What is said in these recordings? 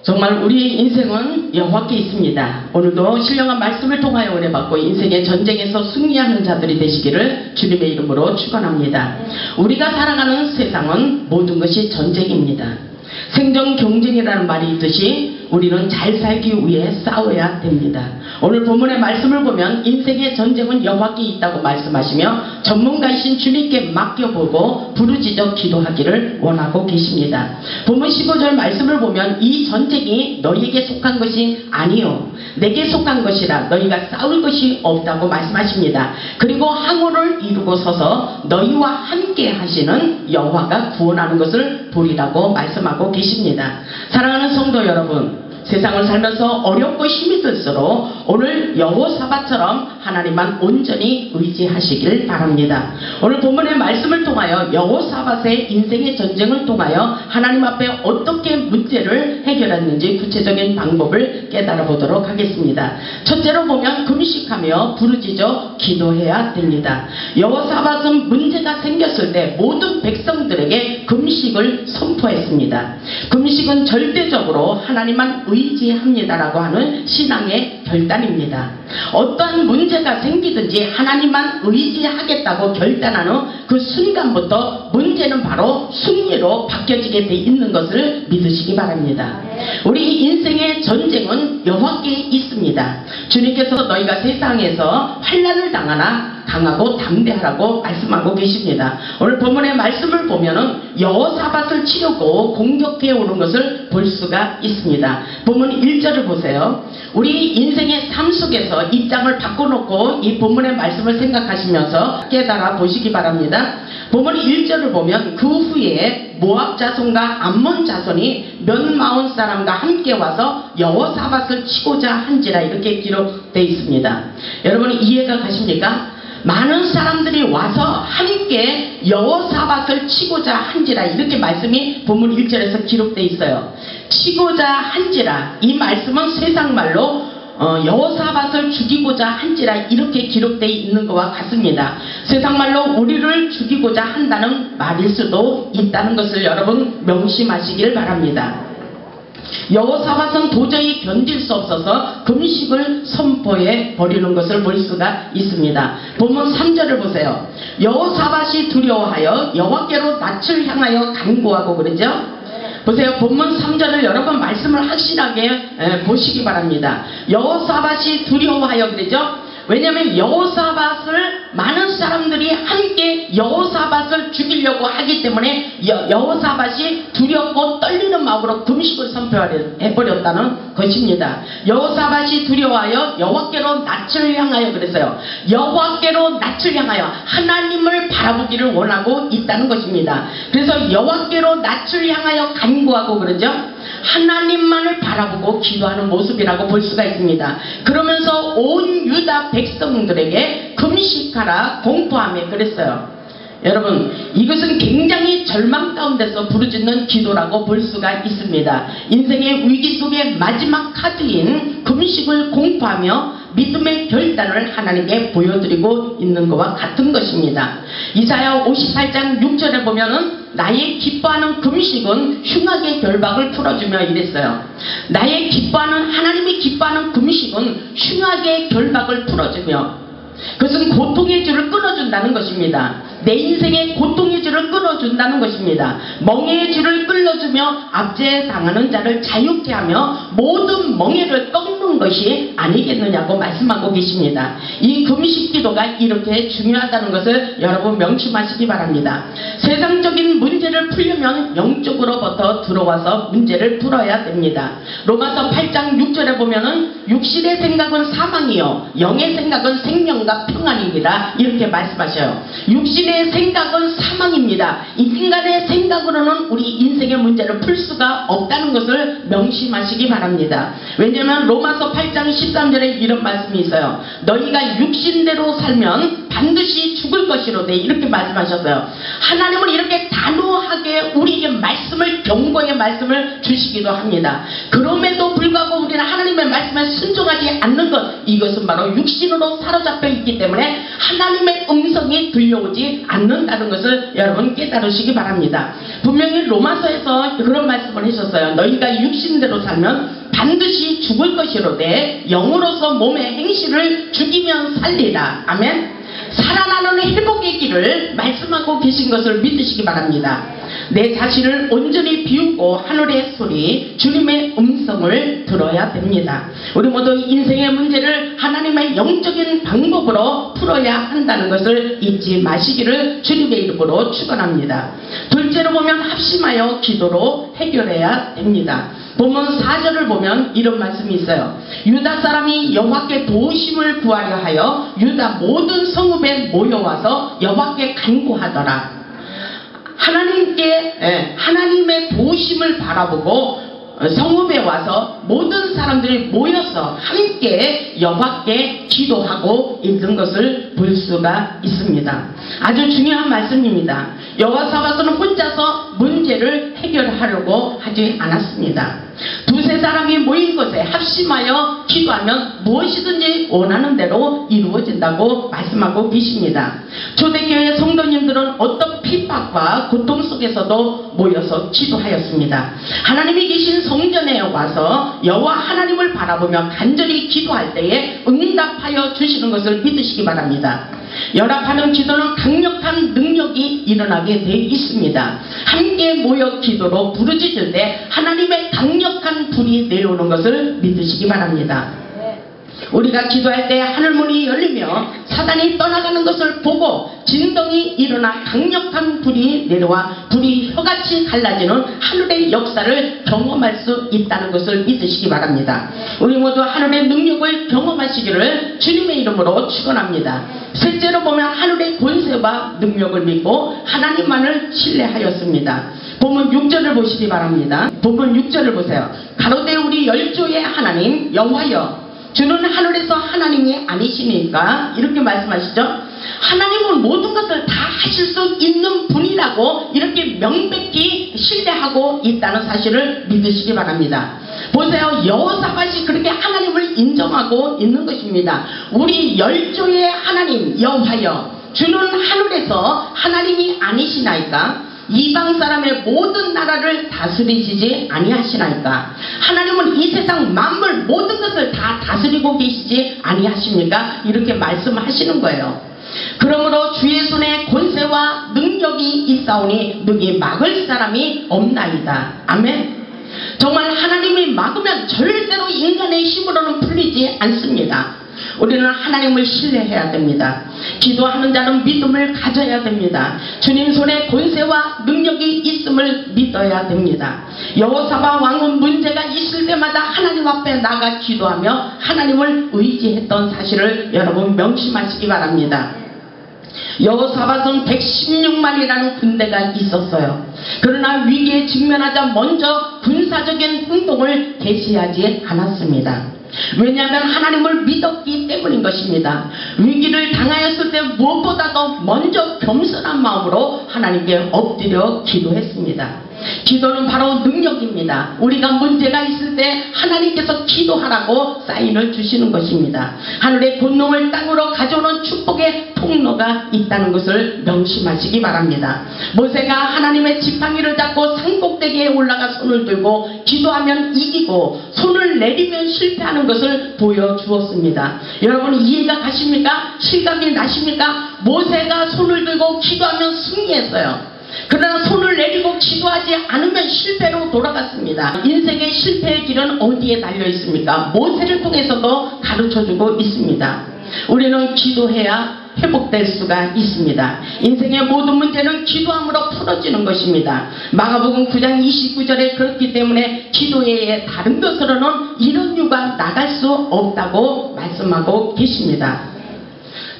정말 우리 인생은 여호와께 있습니다. 오늘도 신령한 말씀을 통하여 은혜 받고 인생의 전쟁에서 승리하는 자들이 되시기를 주님의 이름으로 축원합니다. 우리가 살아가는 세상은 모든 것이 전쟁입니다. 생존 경쟁이라는 말이 있듯이 우리는 잘 살기 위해 싸워야 됩니다. 오늘 본문의 말씀을 보면 인생의 전쟁은 여호와께 있다고 말씀하시며 전문가이신 주님께 맡겨보고 부르짖어 기도하기를 원하고 계십니다. 본문 15절 말씀을 보면 이 전쟁이 너희에게 속한 것이 아니요 내게 속한 것이라 너희가 싸울 것이 없다고 말씀하십니다. 그리고 항우를 이루고 서서 너희와 함께 하시는 여호와가 구원하는 것을 보리라고 말씀하고 계십니다. 사랑하는 성도 여러분, 세상을 살면서 어렵고 힘이 들수록 오늘 여호사밧처럼 하나님만 온전히 의지하시길 바랍니다. 오늘 본문의 말씀을 통하여 여호사밧의 인생의 전쟁을 통하여 하나님 앞에 어떻게 문제를 해결했는지 구체적인 방법을 깨달아 보도록 하겠습니다. 첫째로 보면 금식하며 부르짖어 기도해야 됩니다. 여호사밧은 문제가 생겼을 때 모든 백성들에게 금식을 선포했습니다. 금식은 절대적으로 하나님만 의지합니다라고 하는 신앙의 결단입니다. 어떠한 문제가 생기든지 하나님만 의지하겠다고 결단하는 그 순간부터 문제는 바로 승리로 바뀌어지게 돼 있는 것을 믿으시기 바랍니다. 우리 인생의 전쟁은 여호와께 있습니다. 주님께서 너희가 세상에서 환난을 당하나 강하고 담대하라고 말씀하고 계십니다. 오늘 본문의 말씀을 보면은 여호사밧을 치려고 공격해 오는 것을 볼 수가 있습니다. 본문 1절을 보세요. 우리 인생의 삶 속에서 입장을 바꿔놓고 이 본문의 말씀을 생각하시면서 깨달아 보시기 바랍니다. 본문 1절을 보면 그 후에 모압 자손과 암몬 자손이 몇 마흔 사람과 함께 와서 여호사밧을 치고자 한지라 이렇게 기록되어 있습니다. 여러분 이해가 가십니까? 많은 사람들이 와서 함께 여호사밧을 치고자 한지라 이렇게 말씀이 본문 1절에서 기록되어 있어요. 치고자 한지라 이 말씀은 세상말로 여호사밧을 죽이고자 한지라 이렇게 기록되어 있는 것과 같습니다. 세상말로 우리를 죽이고자 한다는 말일 수도 있다는 것을 여러분 명심하시길 바랍니다. 여호사밧은 도저히 견딜 수 없어서 금식을 선포해 버리는 것을 볼 수가 있습니다. 본문 3절을 보세요. 여호사밧이 두려워하여 여호와께로 낯을 향하여 간구하고 그러죠. 보세요. 본문 3절을 여러분 말씀을 확실하게 보시기 바랍니다. 여호사밧이 두려워하여 그러죠. 왜냐하면 여호사밧을 많은 사람들이 함께 여호사밧을 죽이려고 하기 때문에 여호사밧이 두렵고 떨리는 마음으로 금식을 선포해버렸다는 것입니다. 여호사밧이 두려워하여 여호와께로 낯을 향하여 그랬어요. 여호와께로 낯을 향하여 하나님을 바라보기를 원하고 있다는 것입니다. 그래서 여호와께로 낯을 향하여 간구하고 그러죠. 하나님만을 바라보고 기도하는 모습이라고 볼 수가 있습니다. 그러면서 온 유다 백성들에게 금식하라 공포하며 그랬어요. 여러분 이것은 굉장히 절망 가운데서 부르짖는 기도라고 볼 수가 있습니다. 인생의 위기 속의 마지막 카드인 금식을 공포하며 믿음의 결단을 하나님께 보여드리고 있는 것과 같은 것입니다. 이사야 58장 6절에 보면은 나의 기뻐하는 금식은 흉악의 결박을 풀어주며 이랬어요. 나의 기뻐하는 하나님이 기뻐하는 금식은 흉악의 결박을 풀어주며 그것은 고통의 줄을 끊어준다는 것입니다. 내 인생의 고통의 줄을 끊어준다는 것입니다. 멍해의 줄을 끌어주며 압제당하는 자를 자유케 하며 모든 멍해를 꺾는 것이 아니겠느냐고 말씀하고 계십니다. 이 금식 기도가 이렇게 중요하다는 것을 여러분 명심하시기 바랍니다. 세상적인 문제를 풀려면 영적으로부터 들어와서 문제를 풀어야 됩니다. 로마서 8장 6절에 보면은 육신의 생각은 사망이요 영의 생각은 생명과 평안이니라 이렇게 말씀하셔요. 육신의 생각은 사망입니다. 인간의 생각으로는 우리 인생의 문제를 풀 수가 없다는 것을 명심하시기 바랍니다. 왜냐하면 로마서 8장 13절에 이런 말씀이 있어요. 너희가 육신대로 살면 반드시 죽을 것이로되 이렇게 말씀하셨어요. 하나님은 이렇게 단호하게 우리에게 말씀을, 경고의 말씀을 주시기도 합니다. 그럼에도 불구하고 우리는 하나님의 말씀에 순종하지 않는 것, 이것은 바로 육신으로 사로잡혀 있기 때문에 하나님의 음성이 들려오지 않는다는 것을 여러분 깨달으시기 바랍니다. 분명히 로마서에서 그런 말씀을 하셨어요. 너희가 육신대로 살면 반드시 죽을 것이로되 영으로서 몸의 행실을 죽이면 살리라. 아멘. 살아나는 회복의 길을 말씀하고 계신 것을 믿으시기 바랍니다. 내 자신을 온전히 비우고 하늘의 소리, 주님의 음성을 들어야 됩니다. 우리 모두 인생의 문제를 하나님의 영적인 방법으로 풀어야 한다는 것을 잊지 마시기를 주님의 이름으로 축원합니다. 둘째로 보면 합심하여 기도로 해결해야 됩니다. 본문 4절을 보면 이런 말씀이 있어요. 유다 사람이 여호와께 도우심을 구하려 하여 유다 모든 성읍에 모여와서 여호와께 간구하더라. 하나님의 도우심을 바라보고 성읍에 와서 모든 사람들이 모여서 함께 여호와께 기도하고 있는 것을 볼 수가 있습니다. 아주 중요한 말씀입니다. 여호사밧은 혼자서 문제를 해결하려고 하지 않았습니다. 두세 사람이 모인 곳에 합심하여 기도하면 무엇이든지 원하는 대로 이루어진다고 말씀하고 계십니다. 초대교회 성도님들은 어떤 핍박과 고통 속에서도 모여서 기도하였습니다. 하나님이 계신 성전에 와서 여호와 하나님을 바라보며 간절히 기도할 때에 응답하여 주시는 것을 믿으시기 바랍니다. 연합하는 기도는 강력한 능력이 일어나게 되어 있습니다. 함께 모여 기도로 부르짖을 때 하나님의 강력한 불이 내려오는 것을 믿으시기 바랍니다. 우리가 기도할 때 하늘문이 열리며 사단이 떠나가는 것을 보고 진동이 일어나 강력한 불이 내려와 불이 혀같이 갈라지는 하늘의 역사를 경험할 수 있다는 것을 믿으시기 바랍니다. 우리 모두 하늘의 능력을 경험하시기를 주님의 이름으로 축원합니다. 셋째로 보면 하늘의 권세와 능력을 믿고 하나님만을 신뢰하였습니다. 본문 6절을 보시기 바랍니다. 본문 6절을 보세요. 가로되 우리 열조의 하나님 여호와여, 주는 하늘에서 하나님이 아니시니까 이렇게 말씀하시죠. 하나님은 모든 것을 다 하실 수 있는 분이라고 이렇게 명백히 신뢰하고 있다는 사실을 믿으시기 바랍니다. 보세요. 여호사밧이 그렇게 하나님을 인정하고 있는 것입니다. 우리 열조의 하나님 여호와여, 주는 하늘에서 하나님이 아니시나이까? 이방 사람의 모든 나라를 다스리시지 아니하시나이까? 하나님은 이 세상 만물 모든 것을 다 다스리고 계시지 아니하십니까? 이렇게 말씀하시는 거예요. 그러므로 주의 손에 권세와 능력이 있사오니 누구 막을 사람이 없나이다. 아멘. 정말 하나님이 막으면 절대로 인간의 힘으로는 풀리지 않습니다. 우리는 하나님을 신뢰해야 됩니다. 기도하는 자는 믿음을 가져야 됩니다. 주님 손에 권세와 능력이 있음을 믿어야 됩니다. 여호사밧 왕은 문제가 있을 때마다 하나님 앞에 나가 기도하며 하나님을 의지했던 사실을 여러분 명심하시기 바랍니다. 여호사밧은 116만이라는 군대가 있었어요. 그러나 위기에 직면하자 먼저 군사적인 행동을 개시하지 않았습니다. 왜냐하면 하나님을 믿었기 때문인 것입니다. 위기를 당하였을 때 무엇보다도 먼저 겸손한 마음으로 하나님께 엎드려 기도했습니다. 기도는 바로 능력입니다. 우리가 문제가 있을 때 하나님께서 기도하라고 사인을 주시는 것입니다. 하늘의 권능을 땅으로 가져오는 축복의 통로가 있다는 것을 명심하시기 바랍니다. 모세가 하나님의 지팡이를 잡고 산꼭대기에 올라가 손을 들고 기도하면 이기고 손을 내리면 실패하는 것을 보여주었습니다. 여러분 이해가 가십니까? 실감이 나십니까? 모세가 손을 들고 기도하면 승리했어요. 그러나 손을 내리고 기도하지 않으면 실패로 돌아갔습니다. 인생의 실패의 길은 어디에 달려 있습니까? 모세를 통해서도 가르쳐주고 있습니다. 우리는 기도해야 회복될 수가 있습니다. 인생의 모든 문제는 기도함으로 풀어지는 것입니다. 마가복음 9장 29절에 그렇기 때문에 기도 외에 다른 것으로는 이런 유가 나갈 수 없다고 말씀하고 계십니다.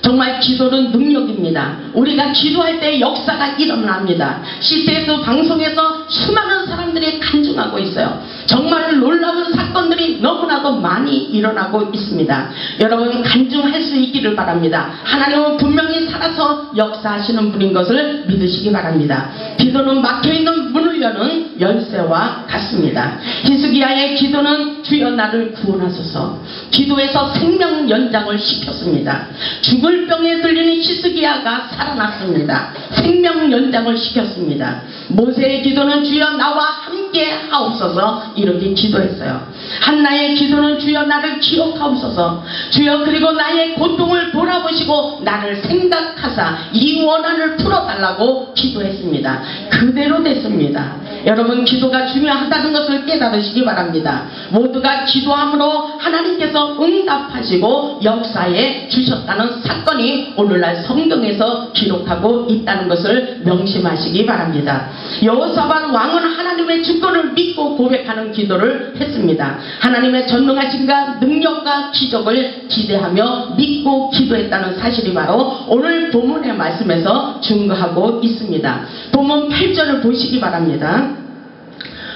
정말 기도는 능력입니다. 우리가 기도할 때 역사가 일어납니다. CTS 방송에서 수많은 사람들이 간증하고 있어요. 정말 놀라운 사건들이 너무나도 너무나도 많이 일어나고 있습니다. 여러분 간증할 수 있기를 바랍니다. 하나님은 분명히 살아서 역사하시는 분인 것을 믿으시기 바랍니다. 기도는 막혀있는 문을 여는 열쇠와 같습니다. 히스기야의 기도는 주여 나를 구원하소서. 기도에서 생명 연장을 시켰습니다. 죽을 병에 들리는 히스기야가 살아났습니다. 생명 연장을 시켰습니다. 모세의 기도는 주여 나와 함께 하옵소서 이렇게 기도했어요. 한나의 기도는 주여 나를 기억하옵소서. 주여 그리고 나의 고통을 돌아보시고 나를 생각하사 이 원한을 풀어달라고 기도했습니다. 그대로 됐습니다. 여러분 기도가 중요하다는 것을 깨달으시기 바랍니다. 모두가 기도함으로 하나님께서 응답하시고 역사에 주셨다는 사건이 오늘날 성경에서 기록하고 있다는 것을 명심하시기 바랍니다. 여호사밧 왕은 하나님의 주권을 믿고 고백하는 기도를 했습니다. 하나님의 전능하심과 능력과 기적을 기대하며 믿고 기도했다는 사실이 바로 오늘 본문의 말씀에서 증거하고 있습니다. 본문 8절을 보시기 바랍니다.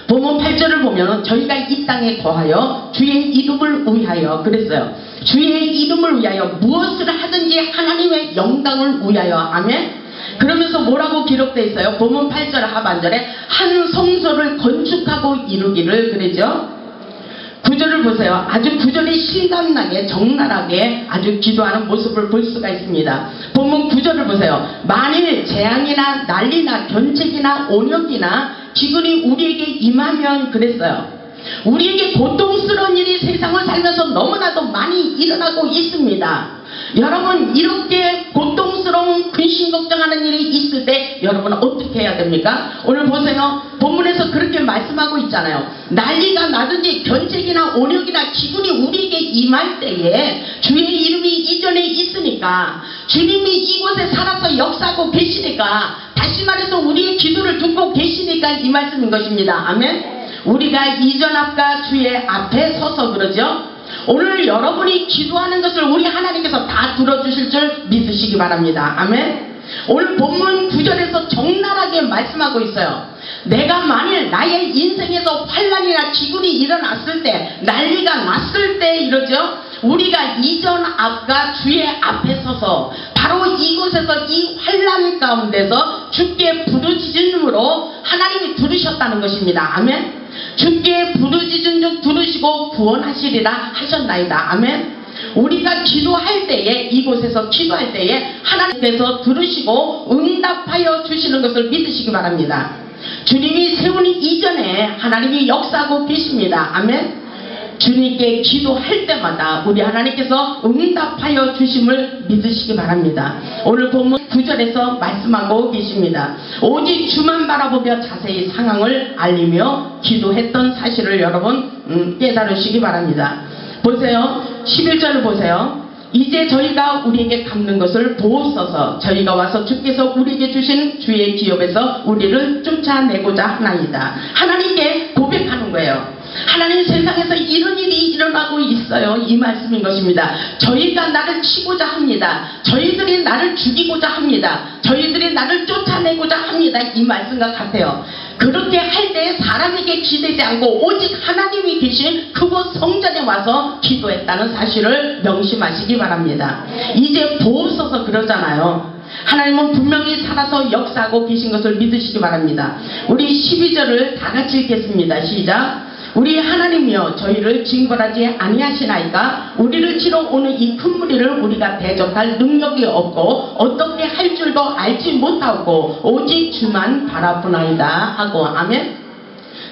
본문 8절을 보면 저희가 이 땅에 거하여 주의 이름을 위하여 그랬어요. 주의 이름을 위하여 무엇을 하든지 하나님의 영광을 위하여. 아멘. 그러면서 뭐라고 기록되어 있어요? 본문 8절 하반절에 한 성소를 건축하고 이루기를 그러죠. 9절을 보세요. 아주 9절이 실감나게 적나라하게 아주 기도하는 모습을 볼 수가 있습니다. 본문 9절을 보세요. 만일 재앙이나 난리나 견책이나 온역이나 기근이 우리에게 임하면 그랬어요. 우리에게 고통스러운 일이 세상을 살면서 너무나도 많이 일어나고 있습니다. 여러분 이렇게 고통스러운 근심 걱정하는 일이 있을 때 여러분은 어떻게 해야 됩니까? 오늘 보세요. 본문에서 그렇게 말씀하고 있잖아요. 난리가 나든지 견책이나 온역이나 기근이 우리에게 임할 때에 주의 이름이 이전에 있으니까 주님이 이곳에 살아서 역사하고 계시니까 다시 말해서 우리의 기도를 듣고 계시니까 이 말씀인 것입니다. 아멘. 우리가 이전 앞과 주의 앞에 서서 그러죠. 오늘 여러분이 기도하는 것을 우리 하나님께서 다 들어주실 줄 믿으시기 바랍니다. 아멘. 오늘 본문 9절에서 적나라하게 말씀하고 있어요. 내가 만일 나의 인생에서 환난이나 기근이 일어났을 때 난리가 났을 때 이러죠. 우리가 이전 앞과 주의 앞에 서서 바로 이곳에서 이 환난 가운데서 주께 부르짖음으로 하나님이 들으셨다는 것입니다. 아멘. 주께 부르짖은 즉 들으시고 구원하시리라 하셨나이다. 아멘. 우리가 기도할 때에 이곳에서 기도할 때에 하나님께서 들으시고 응답하여 주시는 것을 믿으시기 바랍니다. 주님이 세우니 이전에 하나님이 역사하고 계십니다. 아멘. 주님께 기도할 때마다 우리 하나님께서 응답하여 주심을 믿으시기 바랍니다. 오늘 본문 9절에서 말씀하고 계십니다. 오직 주만 바라보며 자세히 상황을 알리며 기도했던 사실을 여러분 깨달으시기 바랍니다. 보세요. 11절을 보세요. 이제 저희가 우리에게 갚는 것을 보옵소서. 저희가 와서 주께서 우리에게 주신 주의 기업에서 우리를 쫓아내고자 하나이다. 하나님께 고백하는 거예요. 하나님 세상에서 이런 일이 일어나고 있어요. 이 말씀인 것입니다. 저희가 나를 치고자 합니다. 저희들이 나를 죽이고자 합니다. 저희들이 나를 쫓아내고자 합니다. 이 말씀과 같아요. 그렇게 할 때 사람에게 기대지 않고 오직 하나님이 계신 그곳 성전에 와서 기도했다는 사실을 명심하시기 바랍니다. 이제 보옵소서 그러잖아요. 하나님은 분명히 살아서 역사하고 계신 것을 믿으시기 바랍니다. 우리 12절을 다 같이 읽겠습니다. 시작. 우리 하나님이여 저희를 징벌하지 아니하시나이까 우리를 치러 오는 이 큰 무리를 우리가 대적할 능력이 없고 어떻게 할 줄도 알지 못하고 오직 주만 바라보나이다 하고. 아멘.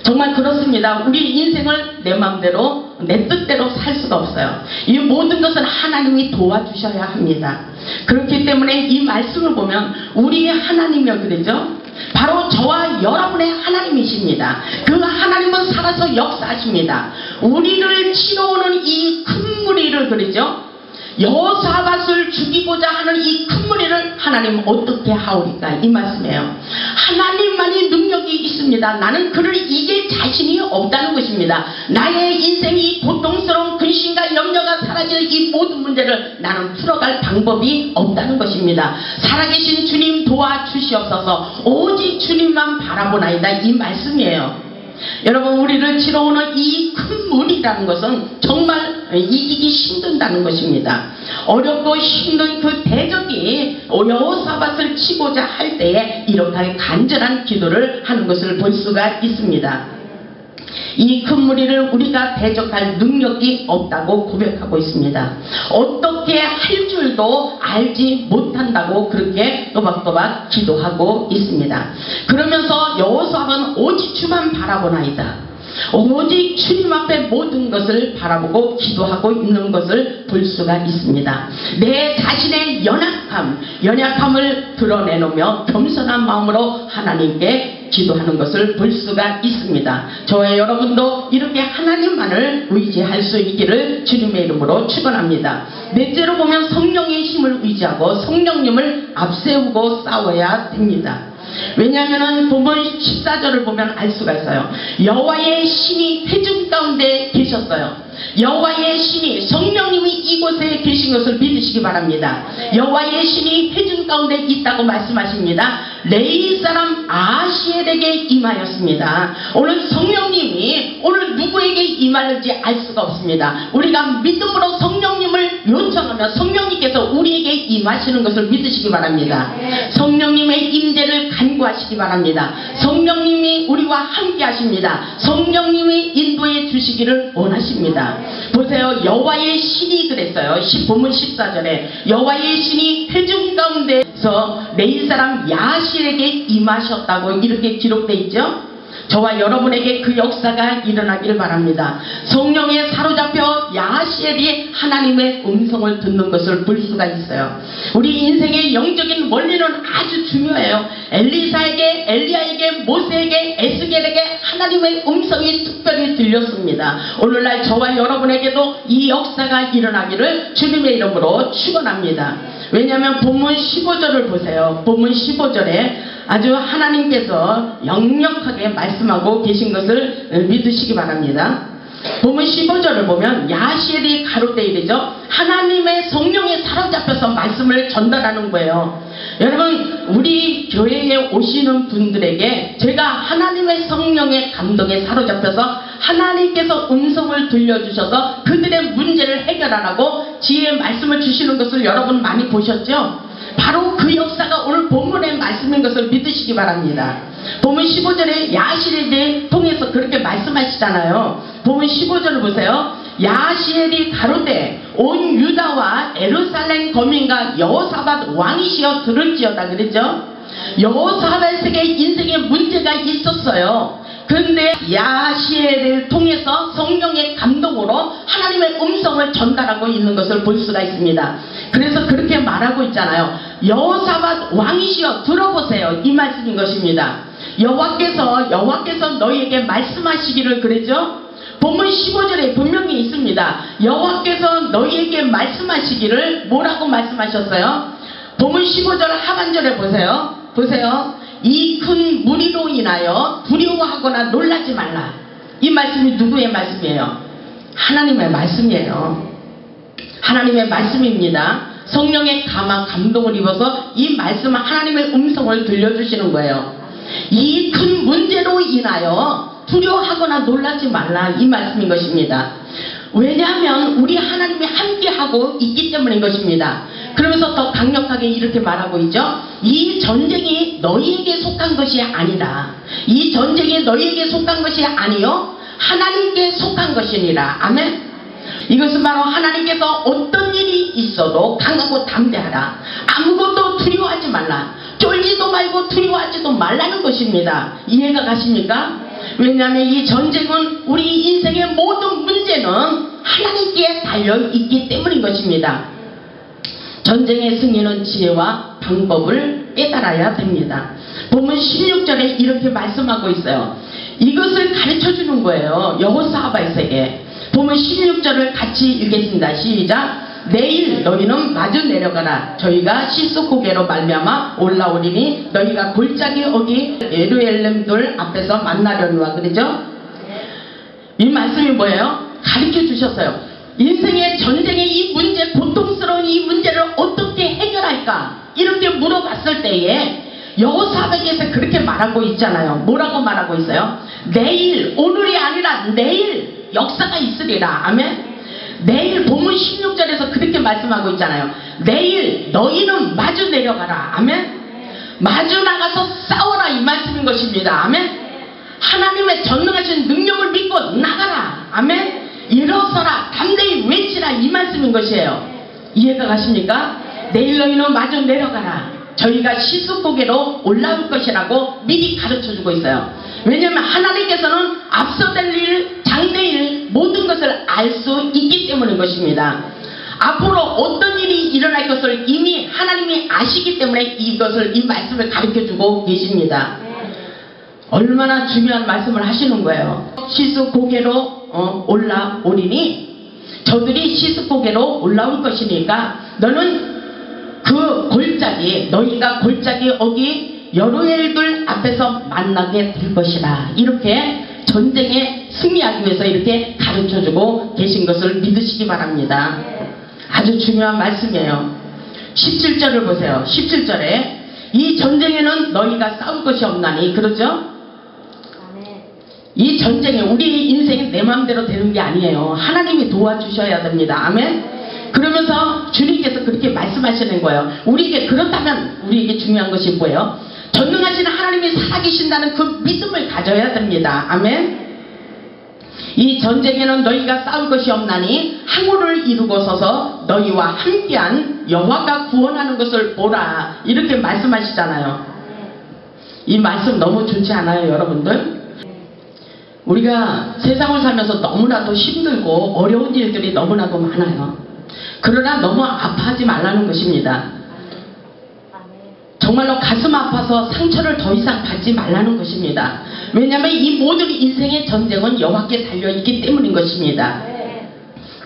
정말 그렇습니다. 우리 인생을 내 마음대로 내 뜻대로 살 수가 없어요. 이 모든 것은 하나님이 도와주셔야 합니다. 그렇기 때문에 이 말씀을 보면 우리 하나님이여 그러죠. 바로 저와 여러분의 하나님이십니다. 그 하나님은 살아서 역사하십니다. 우리를 치러 오는 이 큰 무리를 그러죠. 여호사밧을 죽이고자 하는 이 큰 무리를 하나님 어떻게 하오리까 이 말씀이에요. 하나님만이 능력이 있습니다. 나는 그를 이길 자신이 없다는 것입니다. 나의 인생이 고통스러운 근심과 염려가 사라질 이 모든 문제를 나는 풀어갈 방법이 없다는 것입니다. 살아계신 주님 도와주시옵소서. 오직 주님만 바라보나이다 이 말씀이에요. 여러분 우리를 치러 오는 이 큰 무리 군물이라는 것은 정말 이기기 힘든다는 것입니다. 어렵고 힘든 그 대적이 여호사밧을 치고자 할 때에 이렇게 간절한 기도를 하는 것을 볼 수가 있습니다. 이 큰 무리를 우리가 대적할 능력이 없다고 고백하고 있습니다. 어떻게 할 줄도 알지 못한다고 그렇게 또박또박 기도하고 있습니다. 그러면서 여호사밧은 오직 주만 바라보나이다. 오직 주님 앞에 모든 것을 바라보고 기도하고 있는 것을 볼 수가 있습니다. 내 자신의 연약함을 드러내놓으며 겸손한 마음으로 하나님께 기도하는 것을 볼 수가 있습니다. 저와 여러분도 이렇게 하나님만을 의지할 수 있기를 주님의 이름으로 축원합니다. 넷째로 보면 성령의 힘을 의지하고 성령님을 앞세우고 싸워야 됩니다. 왜냐하면 본문 14절을 보면 알 수가 있어요. 여호와의 신이 회중 가운데 계셨어요. 여호와의 신이 성령님이 이곳에 계신 것을 믿으시기 바랍니다. 여호와의 신이 회중 가운데 있다고 말씀하십니다. 레위 사람 아시엘에게 임하였습니다. 오늘 성령님이 오늘 누구에게 임하는지 알 수가 없습니다. 우리가 믿음으로 성령님을 요청하면 성령님께서 우리에게 임하시는 것을 믿으시기 바랍니다. 성령님의 임재를 간구하시기 바랍니다. 성령님이 우리와 함께 하십니다. 성령님이 인도해 주시기를 원하십니다. 보세요. 여호와의 신이 그랬어요. 본문 14절에 여호와의 신이 회중 가운데서 레위 사람 야실에게 임하셨다고 이렇게 기록되어 있죠. 저와 여러분에게 그 역사가 일어나길 바랍니다. 성령에 사로잡혀 야시엘이 하나님의 음성을 듣는 것을 볼 수가 있어요. 우리 인생의 영적인 원리는 아주 중요해요. 엘리사에게, 엘리야에게, 모세에게, 에스겔에게 하나님의 음성이 특별히 들렸습니다. 오늘날 저와 여러분에게도 이 역사가 일어나기를 주님의 이름으로 축원합니다. 왜냐하면 본문 15절을 보세요. 본문 15절에 아주 하나님께서 역력하게 말씀하고 계신 것을 믿으시기 바랍니다. 본문 15절을 보면 야시엘이 가로되 이르죠. 하나님의 성령에 사로잡혀서 말씀을 전달하는 거예요. 여러분, 우리 교회에 오시는 분들에게 제가 하나님의 성령의 감동에 사로잡혀서 하나님께서 음성을 들려주셔서 그들의 문제를 해결하라고 지혜의 말씀을 주시는 것을 여러분 많이 보셨죠? 바로 그 역사가 오늘 본문의 말씀인 것을 믿으시기 바랍니다. 본문 15절에 야시엘에 통해서 그렇게 말씀하시잖아요. 본문 15절을 보세요. 야시엘이 가로되 온 유다와 예루살렘 거민과 여호사밧 왕이시여 들을지어다 그랬죠. 여호사밧에게 인생에 문제가 있었어요. 그런데 야시엘을 통해서 성령의 감동으로 하나님의 음성을 전달하고 있는 것을 볼 수가 있습니다. 그래서 그렇게 말하고 있잖아요. 여호사밧 왕이시여 들어보세요. 이 말씀인 것입니다. 여호와께서 너희에게 말씀하시기를 그랬죠. 본문 15절에 분명히 있습니다. 여호와께서 너희에게 말씀하시기를 뭐라고 말씀하셨어요? 본문 15절 하반절에 보세요. 이 큰 무리로 인하여 두려워하거나 놀라지 말라. 이 말씀이 누구의 말씀이에요? 하나님의 말씀이에요. 하나님의 말씀입니다. 성령의 감동을 입어서 이 말씀은 하나님의 음성을 들려주시는 거예요. 이 큰 문제로 인하여 두려워하거나 놀라지 말라. 이 말씀인 것입니다. 왜냐하면 우리 하나님이 함께하고 있기 때문인 것입니다. 그러면서 더 강력하게 이렇게 말하고 있죠. 이 전쟁이 너희에게 속한 것이 아니라, 이 전쟁이 너희에게 속한 것이 아니요 하나님께 속한 것이니라. 아멘. 이것은 바로 하나님께서 어떤 일이 있어도 강하고 담대하라. 아무것도 두려워하지 말라. 쫄지도 말고 두려워하지도 말라는 것입니다. 이해가 가십니까? 왜냐하면 이 전쟁은 우리 인생의 모든 문제는 하나님께 달려있기 때문인 것입니다. 전쟁의 승리는 지혜와 방법을 깨달아야 됩니다. 본문 16절에 이렇게 말씀하고 있어요. 이것을 가르쳐주는 거예요. 여호사밧에게. 본문 16절을 같이 읽겠습니다. 시작. 내일 너희는 마주 내려가라. 저희가 시소고개로 말미암아 올라오리니 너희가 골짜기 어기 예루살렘들 앞에서 만나려니와. 그러죠? 이 말씀이 뭐예요? 가르쳐 주셨어요. 인생의 전쟁의 이 문제, 고통스러운 이 문제를 어떻게 해결할까? 이렇게 물어봤을 때에 여호사밧에서 그렇게 말하고 있잖아요. 뭐라고 말하고 있어요? 내일, 오늘이 아니라 내일 역사가 있으리라. 아멘. 내일 본문 16절에서 그렇게 말씀하고 있잖아요. 내일 너희는 마주 내려가라. 아멘. 마주 나가서 싸워라, 이 말씀인 것입니다. 아멘. 하나님의 전능하신 능력을 믿고 나가라. 아멘. 일어서라, 담대히 외치라, 이 말씀인 것이에요. 이해가 가십니까? 내일 너희는 마주 내려가라. 저희가 시습고개로 올라올 것이라고 미리 가르쳐주고 있어요. 왜냐하면 하나님께서는 앞서 될 일, 장래일 모든 것을 알 수 있기 때문인 것입니다. 앞으로 어떤 일이 일어날 것을 이미 하나님이 아시기 때문에 이 말씀을 가르쳐주고 계십니다. 얼마나 중요한 말씀을 하시는 거예요. 시습고개로 올라오리니, 저들이 시습고개로 올라올 것이니까 너는 그 골짜기, 너희가 골짜기 어기 여로엘들 앞에서 만나게 될 것이라. 이렇게 전쟁에 승리하기 위해서 이렇게 가르쳐주고 계신 것을 믿으시기 바랍니다. 아주 중요한 말씀이에요. 17절을 보세요. 17절에 이 전쟁에는 너희가 싸울 것이 없나니, 그러죠? 이 전쟁에 우리 인생이 내 마음대로 되는 게 아니에요. 하나님이 도와주셔야 됩니다. 아멘. 그러면서 주님께서 그렇게 말씀하시는 거예요. 우리에게, 그렇다면 우리에게 중요한 것이 뭐예요? 전능하신 하나님이 살아계신다는 그 믿음을 가져야 됩니다. 아멘. 이 전쟁에는 너희가 싸울 것이 없나니 항우를 이루고 서서 너희와 함께한 여호와가 구원하는 것을 보라. 이렇게 말씀하시잖아요. 이 말씀 너무 좋지 않아요, 여러분들? 우리가 세상을 살면서 너무나도 힘들고 어려운 일들이 너무나도 많아요. 그러나 너무 아파하지 말라는 것입니다. 정말로 가슴 아파서 상처를 더 이상 받지 말라는 것입니다. 왜냐하면 이 모든 인생의 전쟁은 여호와께 달려있기 때문인 것입니다.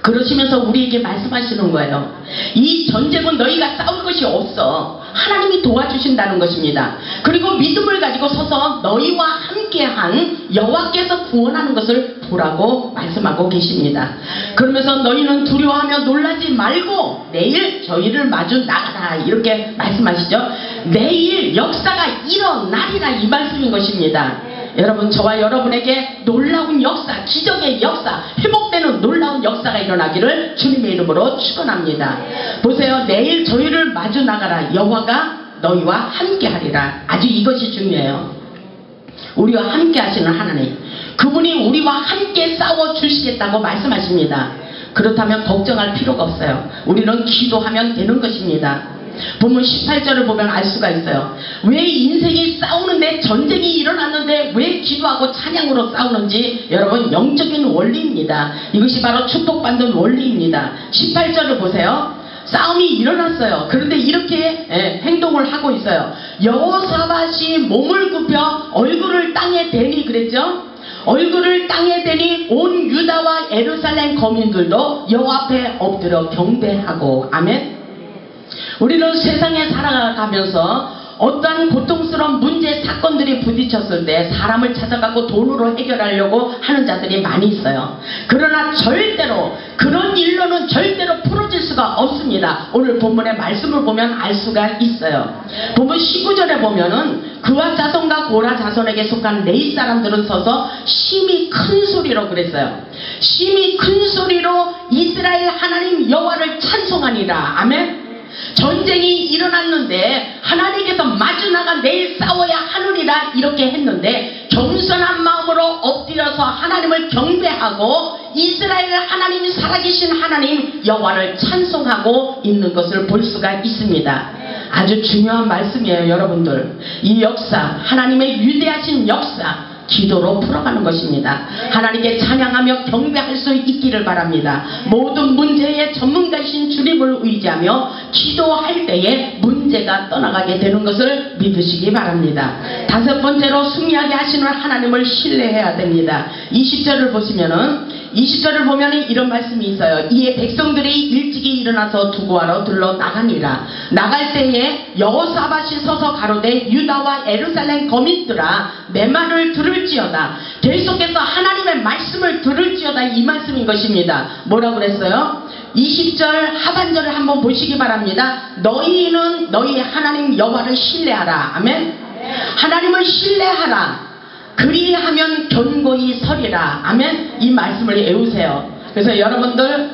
그러시면서 우리에게 말씀하시는 거예요. 이 전쟁은 너희가 싸울 것이 없어. 하나님이 도와주신다는 것입니다. 그리고 믿음을 가지고 서서 너희와 함께한 여호와께서 구원하는 것을 보라고 말씀하고 계십니다. 그러면서 너희는 두려워하며 놀라지 말고 내일 저희를 마주 나가라. 이렇게 말씀하시죠. 내일 역사가 일어나리라, 이 말씀인 것입니다. 여러분, 저와 여러분에게 놀라운 역사, 기적의 역사, 회복되는 놀라운 역사가 일어나기를 주님의 이름으로 축원합니다. 보세요. 내일 저희를 마주 나가라. 여호와가 너희와 함께하리라. 아주 이것이 중요해요. 우리와 함께 하시는 하나님, 그분이 우리와 함께 싸워주시겠다고 말씀하십니다. 그렇다면 걱정할 필요가 없어요. 우리는 기도하면 되는 것입니다. 본문 18절을 보면 알 수가 있어요. 왜 인생이 싸우는데, 전쟁이 일어났는데 왜 기도하고 찬양으로 싸우는지, 여러분, 영적인 원리입니다. 이것이 바로 축복받는 원리입니다. 18절을 보세요. 싸움이 일어났어요. 그런데 이렇게 행동을 하고 있어요. 여호사밧이 몸을 굽혀 얼굴을 땅에 대니, 그랬죠? 얼굴을 땅에 대니 온 유다와 예루살렘 거민들도 여호와 앞에 엎드려 경배하고. 아멘. 우리는 세상에 살아가면서 어떠한 고통스러운 문제, 사건들이 부딪혔을 때 사람을 찾아가고 돈으로 해결하려고 하는 자들이 많이 있어요. 그러나 절대로 그런 일로는 절대로 풀어질 수가 없습니다. 오늘 본문의 말씀을 보면 알 수가 있어요. 본문 19절에 보면은 그와 자손과 고라 자손에게 속한 레위 사람들은 서서 심히 큰 소리로 그랬어요. 심히 큰 소리로 이스라엘 하나님 여호와를 찬송하니라. 아멘. 전쟁이 일어났는데 하나님께서 마주 나가 내일 싸워야 하느니라 이렇게 했는데, 겸손한 마음으로 엎드려서 하나님을 경배하고 이스라엘 하나님이 살아계신 하나님 여호와를 찬송하고 있는 것을 볼 수가 있습니다. 아주 중요한 말씀이에요, 여러분들. 이 역사, 하나님의 위대하신 역사, 기도로 풀어가는 것입니다. 하나님께 찬양하며 경배할 수 있기를 바랍니다. 모든 문제의 전문가이신 주님을 의지하며 기도할 때에 문제가 떠나가게 되는 것을 믿으시기 바랍니다. 다섯 번째로 승리하게 하시는 하나님을 신뢰해야 됩니다. 20절을 보면 이런 말씀이 있어요. 이에 백성들이 일찍이 일어나서 두고하러 들러 나가니라. 나갈 때에 여호사밧이 서서 가로되 유다와 예루살렘 거민들아, 내 말을 들을지어다. 계속해서 하나님의 말씀을 들을지어다, 이 말씀인 것입니다. 뭐라고 그랬어요? 20절 하반절을 한번 보시기 바랍니다. 너희는 너희 하나님 여호와를 신뢰하라. 아멘. 하나님을 신뢰하라. 그리하면 견고히 서리라. 아멘. 이 말씀을 외우세요. 그래서 여러분들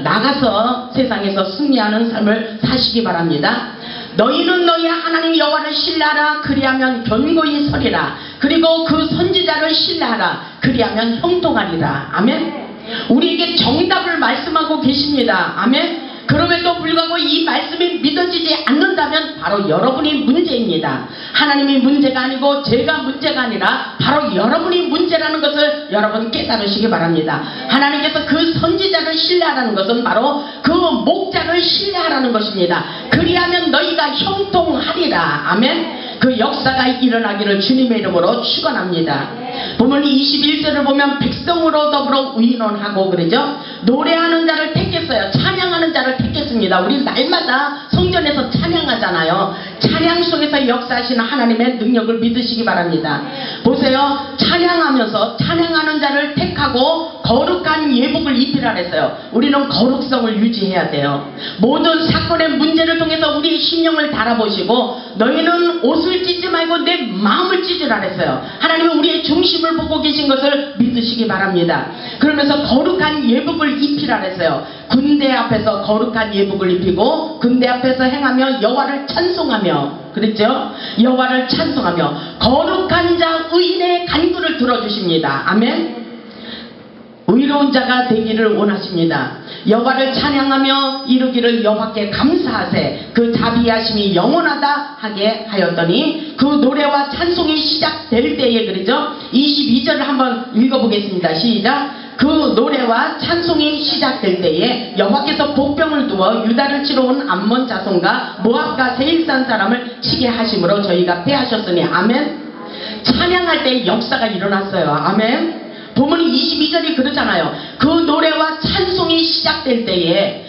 나가서 세상에서 승리하는 삶을 사시기 바랍니다. 너희는 너희 하나님 여호와를 신뢰하라. 그리하면 견고히 서리라. 그리고 그 선지자를 신뢰하라. 그리하면 형통하리라. 아멘. 우리에게 정답을 말씀하고 계십니다. 아멘. 그럼에도 불구하고 이 말씀이 믿어지지 않는다면 바로 여러분이 문제입니다. 하나님이 문제가 아니고 제가 문제가 아니라 바로 여러분이 문제라는 것을 여러분 깨달으시기 바랍니다. 하나님께서 그 선지자를 신뢰하라는 것은 바로 그 목자를 신뢰하라는 것입니다. 그리하면 너희가 형통하리라. 아멘. 그 역사가 일어나기를 주님의 이름으로 축원합니다. 보면 21절을 보면 백성으로 더불어 의논하고 그러죠. 노래하는 자를 택했어요. 찬양하는 자를 택했습니다. 우리 날마다 성전에서 찬양하잖아요. 찬양 속에서 역사하시는 하나님의 능력을 믿으시기 바랍니다. 보세요. 찬양하면서 찬양하는 자를 택하고 거룩한 예복을 입히라 했어요. 우리는 거룩성을 유지해야 돼요. 모든 사건의 문제를 통해서 우리의 심령을 달아보시고 너희는 옷을 찢지 말고 내 마음을 찢으라 했어요. 하나님은 우리의 중심을 보고 계신 것을 믿으시기 바랍니다. 그러면서 거룩한 예복을 입히라 했어요. 군대 앞에서 거룩한 예복을 입히고 군대 앞에서 행하며 여호와를 찬송하며 그랬죠? 여호와를 찬송하며 거룩한 자 의인의 간구를 들어주십니다. 아멘. 의로운 자가 되기를 원하십니다. 여호와를 찬양하며 이루기를 여호와께 감사하세. 그 자비하심이 영원하다 하게 하였더니 그 노래와 찬송이 시작될 때에 그러죠. 22절을 한번 읽어보겠습니다. 시작. 그 노래와 찬송이 시작될 때에 여호와께서 복병을 두어 유다를 치러 온 암몬 자손과 모압과 세일산 사람을 치게 하심으로 저희가 패하셨으니 아멘. 찬양할 때 역사가 일어났어요. 아멘. 보면 22절이 그러잖아요. 그 노래와 찬송이 시작될 때에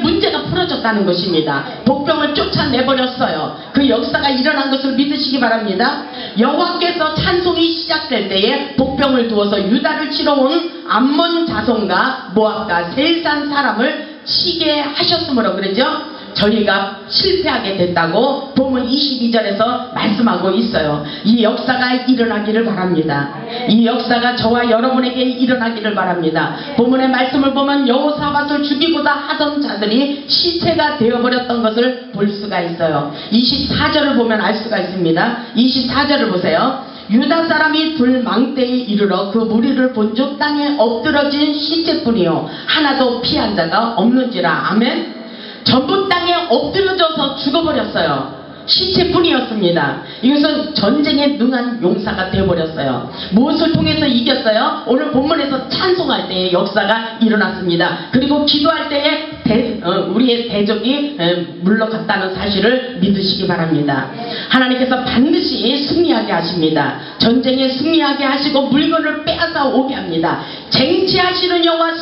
문제가 풀어졌다는 것입니다. 복병을 쫓아내버렸어요. 그 역사가 일어난 것을 믿으시기 바랍니다. 여호와께서 찬송이 시작될 때에 복병을 두어서 유다를 치러 온 암몬 자손과 모압과 세일산 사람을 치게 하셨으므로 그러죠. 저희가 실패하게 됐다고 본문 22절에서 말씀하고 있어요. 이 역사가 일어나기를 바랍니다. 이 역사가 저와 여러분에게 일어나기를 바랍니다. 본문의 말씀을 보면 여호사밧을 죽이고자 하던 자들이 시체가 되어버렸던 것을 볼 수가 있어요. 24절을 보면 알 수가 있습니다. 24절을 보세요. 유다 사람이 불망때에 이르러 그 무리를 본즉 땅에 엎드러진 시체뿐이요 하나도 피한 자가 없는지라. 아멘. 전부 땅에 엎드려져서 죽어버렸어요. 시체뿐이었습니다. 이것은 전쟁에 능한 용사가 되어버렸어요. 무엇을 통해서 이겼어요? 오늘 본문에서 찬송할 때의 역사가 일어났습니다. 그리고 기도할 때에 우리의 대적이 물러갔다는 사실을 믿으시기 바랍니다. 하나님께서 반드시 승리하게 하십니다. 전쟁에 승리하게 하시고 물건을 빼앗아 오게 합니다. 쟁취하시는 여호와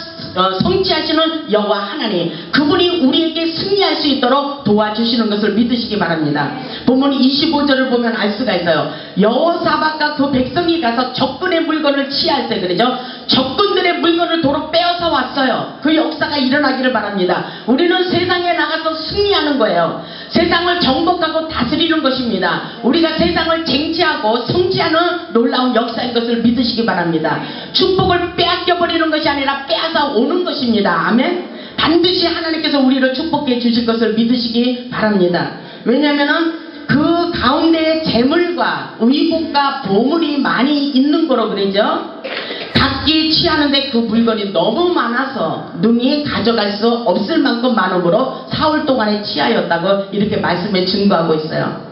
성취하시는 여호와 하나님, 그분이 우리에게 승리할 수 있도록 도와주시는 것을 믿으시기 바랍니다. 본문 25절을 보면 알 수가 있어요. 여호사밧과 그 백성이 가서 적군의 물건을 취할 때 그러죠. 적군들의 물건을 도로 빼앗아 왔어요. 그 역사가 일어나기를 바랍니다. 우리는 세상에 나가서 승리하는 거예요. 세상을 정복하고 다스리는 것입니다. 우리가 세상을 쟁취하고 성취하는 놀라운 역사인 것을 믿으시기 바랍니다. 축복을 빼앗겨버리는 것이 아니라 빼앗아 오는 것입니다. 아멘. 반드시 하나님께서 우리를 축복해 주실 것을 믿으시기 바랍니다. 왜냐하면 그 가운데에 재물과 의복과 보물이 많이 있는 거로 그러죠. 각기 취하는데 그 물건이 너무 많아서 능히 가져갈 수 없을 만큼 많음으로 사흘 동안에 취하였다고 이렇게 말씀에 증거하고 있어요.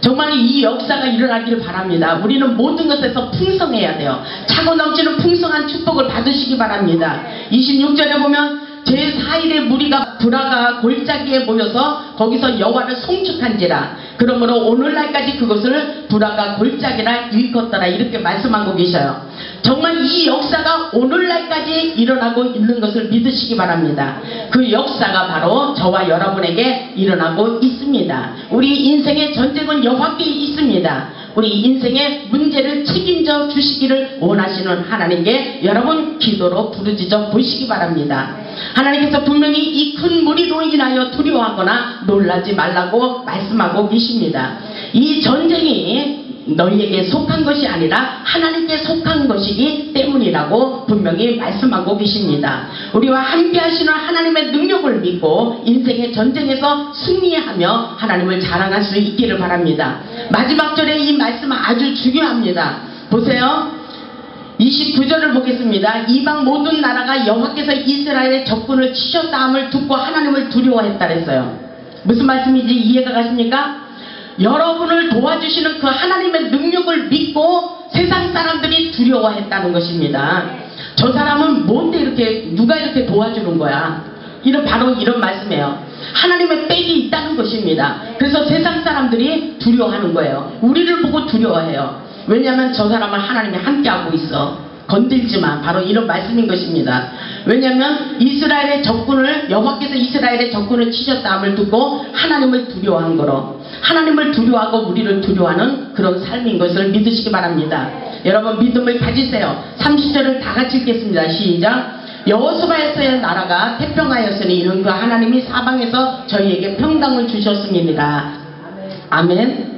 정말 이 역사가 일어나기를 바랍니다. 우리는 모든 것에서 풍성해야 돼요. 차고 넘치는 풍성한 축복을 받으시기 바랍니다. 26절에 보면 제4일의 무리가 브라가 골짜기에 모여서 거기서 여호와를 송축한지라. 그러므로 오늘날까지 그것을 브라가 골짜기라 일컫더라 이렇게 말씀하고 계셔요. 정말 이 역사가 오늘날까지 일어나고 있는 것을 믿으시기 바랍니다. 그 역사가 바로 저와 여러분에게 일어나고 있습니다. 우리 인생의 전쟁은 여호와께 있습니다. 우리 인생의 문제를 책임져 주시기를 원하시는 하나님께 여러분 기도로 부르짖어 보시기 바랍니다. 하나님께서 분명히 이 큰 무리로 인하여 두려워하거나 놀라지 말라고 말씀하고 계십니다. 이 전쟁이 너희에게 속한 것이 아니라 하나님께 속한 것이기 때문이라고 분명히 말씀하고 계십니다. 우리와 함께 하시는 하나님의 능력을 믿고 인생의 전쟁에서 승리하며 하나님을 자랑할 수 있기를 바랍니다. 마지막 절에 이 말씀은 아주 중요합니다. 보세요. 29절을 보겠습니다. 이방 모든 나라가 여호와께서 이스라엘의 적군을 치셨다함을 듣고 하나님을 두려워했다 그랬어요. 무슨 말씀인지 이해가 가십니까? 여러분을 도와주시는 그 하나님의 능력을 믿고 세상 사람들이 두려워했다는 것입니다. 저 사람은 뭔데 이렇게 누가 이렇게 도와주는 거야? 바로 이런 말씀이에요. 하나님의 빽이 있다는 것입니다. 그래서 세상 사람들이 두려워하는 거예요. 우리를 보고 두려워해요. 왜냐하면 저 사람은 하나님이 함께하고 있어. 건들지마. 바로 이런 말씀인 것입니다. 왜냐하면 이스라엘의 적군을 여호와께서 이스라엘의 적군을 치셨다함을 듣고 하나님을 두려워한 거로, 하나님을 두려워하고 우리를 두려워하는 그런 삶인 것을 믿으시기 바랍니다. 여러분 믿음을 가지세요. 30절을 다 같이 읽겠습니다. 시작. 여호수아의 나라가 태평하였으니 이는 그 하나님이 사방에서 저희에게 평강을 주셨습니다. 아멘.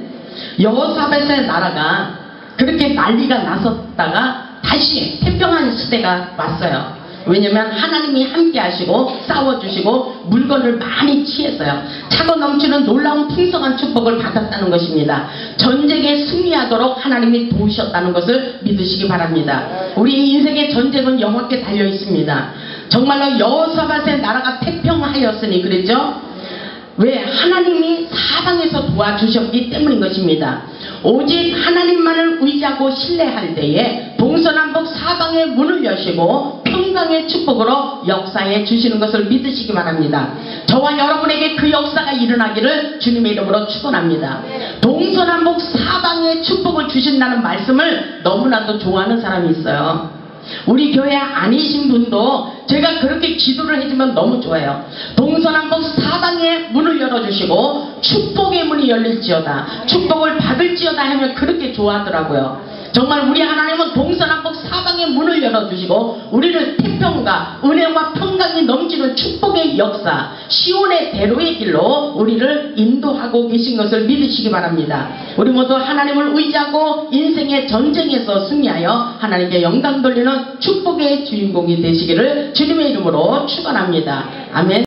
여호수아의 나라가 그렇게 난리가 났었다가 다시 태평한 시대가 왔어요. 왜냐면 하나님이 함께 하시고 싸워주시고 물건을 많이 취했어요. 차고 넘치는 놀라운 풍성한 축복을 받았다는 것입니다. 전쟁에 승리하도록 하나님이 도우셨다는 것을 믿으시기 바랍니다. 우리 인생의 전쟁은 여호와께 달려 있습니다. 정말로 여호사밧의 나라가 태평하였으니 그랬죠? 왜? 하나님이 사방에서 도와주셨기 때문인 것입니다. 오직 하나님만을 의지하고 신뢰할 때에 동서남북 사방의 문을 여시고 평강의 축복으로 역사해 주시는 것을 믿으시기 바랍니다. 저와 여러분에게 그 역사가 일어나기를 주님의 이름으로 축원합니다. 동서남북 사방의 축복을 주신다는 말씀을 너무나도 좋아하는 사람이 있어요. 우리 교회 아니신 분도 제가 그렇게 기도를 해주면 너무 좋아요. 동서남북 사방의 문을 열어주시고 축복의 문이 열릴지어다, 축복을 받을지어다 하면 그렇게 좋아하더라고요. 정말 우리 하나님은 동서남북 사방의 문을 열어주시고 우리를 태평과 은혜와 평강이 넘치는 축복의 역사, 시온의 대로의 길로 우리를 인도하고 계신 것을 믿으시기 바랍니다. 우리 모두 하나님을 의지하고 인생의 전쟁에서 승리하여 하나님께 영광 돌리는 축복의 주인공이 되시기를 주님의 이름으로 축원합니다. 아멘.